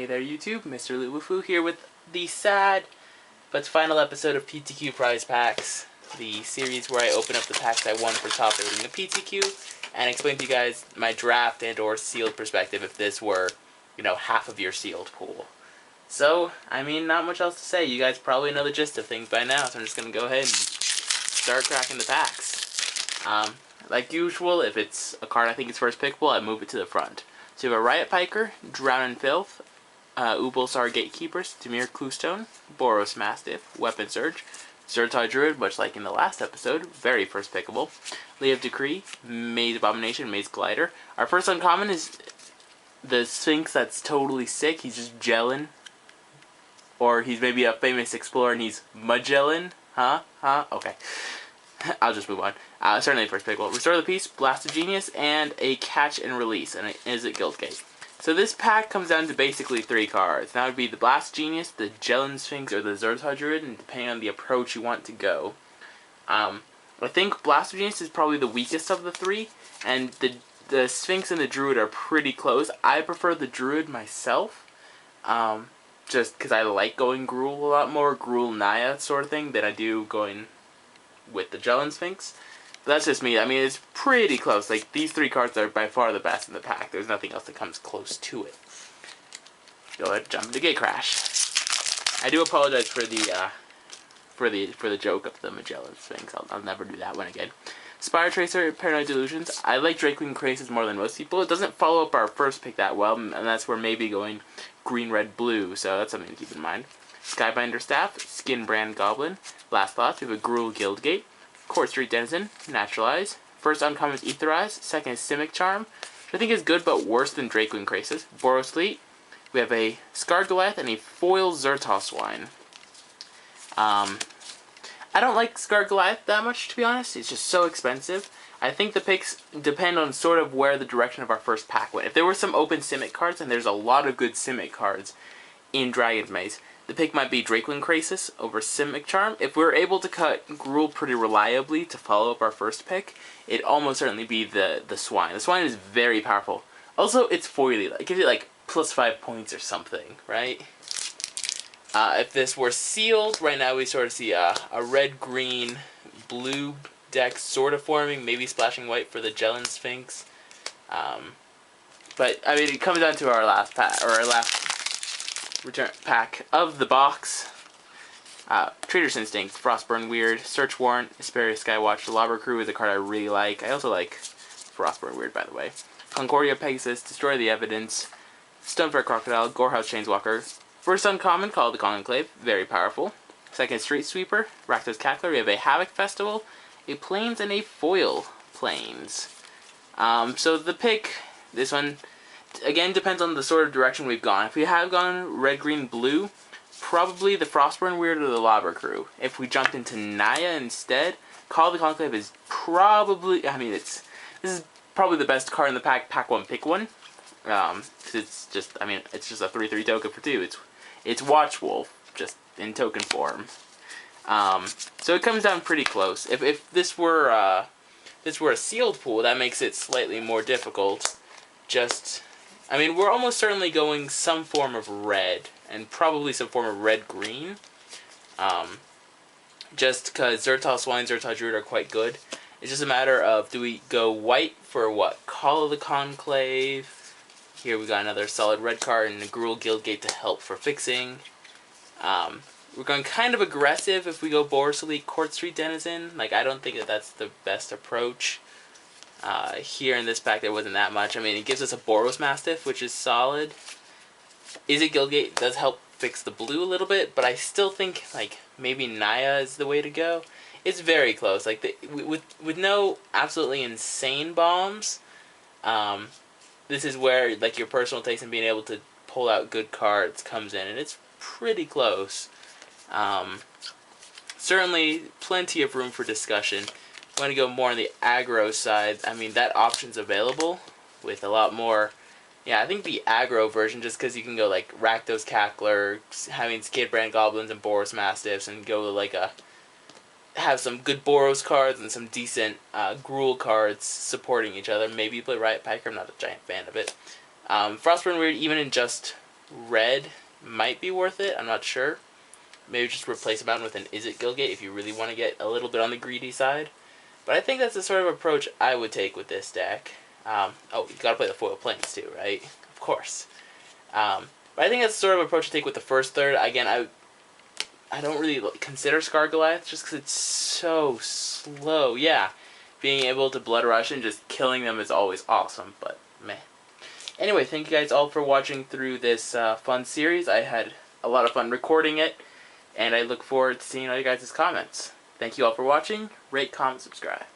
Hey there YouTube, Mrlubufu here with the sad but final episode of PTQ Prize Packs, the series where I open up the packs I won for top rating of PTQ and explain to you guys my draft and or sealed perspective if this were, half of your sealed pool. So, not much else to say. You guys probably know the gist of things by now, so I'm just going to go ahead and start cracking the packs. Like usual, if it's a card I think is first pickable, I move it to the front. So you have a Riot Piker, Drown in Filth, Ubulsar Gatekeepers, Dimir Cluestone, Boros Mastiff, Weapon Surge, Zertai Druid, much like in the last episode, very first pickable, Lee of Decree, Maze Abomination, Maze Glider. Our first uncommon is the Sphinx that's totally sick, he's just gelling. Or he's maybe a famous explorer and he's Magellan. Okay. I'll just move on. Certainly first pickable. Restore the Peace, Blast of Genius, and a Catch and Release. And is it Guildgate? So this pack comes down to basically 3 cards. That would be the Blast Genius, the Gellan Sphinx, or the Zertai Druid, and depending on the approach you want to go. I think Blast of Genius is probably the weakest of the 3, and the Sphinx and the Druid are pretty close. I prefer the Druid myself, just because I like going Gruul a lot more, Gruul Naya sort of thing, than I do going with the Gellan Sphinx. But that's just me. It's pretty close. Like, these 3 cards are by far the best in the pack. There's nothing else that comes close to it. Go ahead and jump into Gate Crash. I do apologize for the joke of the Magellan Sphinx. I'll never do that one again. Spire Tracer, Paranoid Delusions. I like Drakeling Crazes more than most people. It doesn't follow up our first pick that well, and that's where maybe going green, red, blue, so that's something to keep in mind. Skybinder Staff, Skinbrand Goblin, Last Thoughts, we have a Gruul Guildgate, Court Street Denizen, Naturalize, first uncommon is Etherize, second is Simic Charm, which I think is good but worse than Drakeling Crazes. Boros Fleet, we have a Scarred Goliath and a Foil Zertoswine. I don't like Scarred Goliath that much, to be honest. It's just so expensive. I think the picks depend on sort of where the direction of our first pack went. If there were some open Simic cards, and there's a lot of good Simic cards in Dragon's Maze, the pick might be Drakeling Crazes over Simic Charm. If we're able to cut Gruul pretty reliably to follow up our first pick, it'd almost certainly be the Swine. The Swine is very powerful. Also, it's foily. It gives you like +5 points or something, right? If this were sealed, right now we sort of see a red, green, blue deck sort of forming, maybe splashing white for the Gellan Sphinx. But it comes down to our last pack, or our last return pack of the box. Trader's Instinct, Frostburn Weird, Search Warrant, Asperia Skywatch, the Lobber Crew is a card I really like. I also like Frostburn Weird, by the way. Concordia Pegasus, Destroy the Evidence, Stonefair Crocodile, Gorehouse Chainswalker. First uncommon, called the Conclave, very powerful. Second, Street Sweeper, Rakdos Cackler, we have a Havoc Festival, a Plains, and a Foil Plains. So the pick, this one, again, depends on the sort of direction we've gone. If we have gone red, green, blue, probably the Frostburn Weird or the Lobber Crew. If we jumped into Naya instead, Call of the Conclave is probably, this is probably the best card in the pack, pack one, pick one. It's just, it's just a 3/3 token for 2. It's Watchwolf, just in token form. So it comes down pretty close. If this were a sealed pool, that makes it slightly more difficult. We're almost certainly going some form of red, and probably some form of red-green. Just because Zertoswine, Zertai Druid are quite good. It's just a matter of, do we go white for what? Call of the Conclave. Here we got another solid red card and a Gruul Guildgate to help for fixing. We're going kind of aggressive if we go Boros Elite, Court Street Denizen. I don't think that's the best approach. Here in this pack there wasn't that much. It gives us a Boros Mastiff, which is solid. Is it Guildgate? It does help fix the blue a little bit, but I still think maybe Naya is the way to go. It's very close. With no absolutely insane bombs, this is where your personal taste and being able to pull out good cards comes in, and it's pretty close. Certainly plenty of room for discussion. If you want to go more on the aggro side, that option's available with a lot more. Yeah, I think the aggro version, just because you can go Rakdos Cackler, having Skinbrand Goblins and Boros Mastiffs, and go have some good Boros cards and some decent Gruul cards supporting each other. Maybe you play Riot Piker, I'm not a giant fan of it. Frostburn Weird, even in just red might be worth it. I'm not sure. Maybe just replace a mountain with an Is It Gilgate if you really want to get a little bit on the greedy side. But I think that's the sort of approach I would take with this deck. Oh, you gotta play the foil planes too, right? Of course. But I think that's the sort of approach to take with the first third. Again, I don't really consider Scar Goliath just because it's so slow. Yeah, being able to Blood Rush and just killing them is always awesome, but meh. Anyway, thank you guys all for watching through this fun series. I had a lot of fun recording it, and I look forward to seeing all you guys' comments. Thank you all for watching. Rate, comment, subscribe.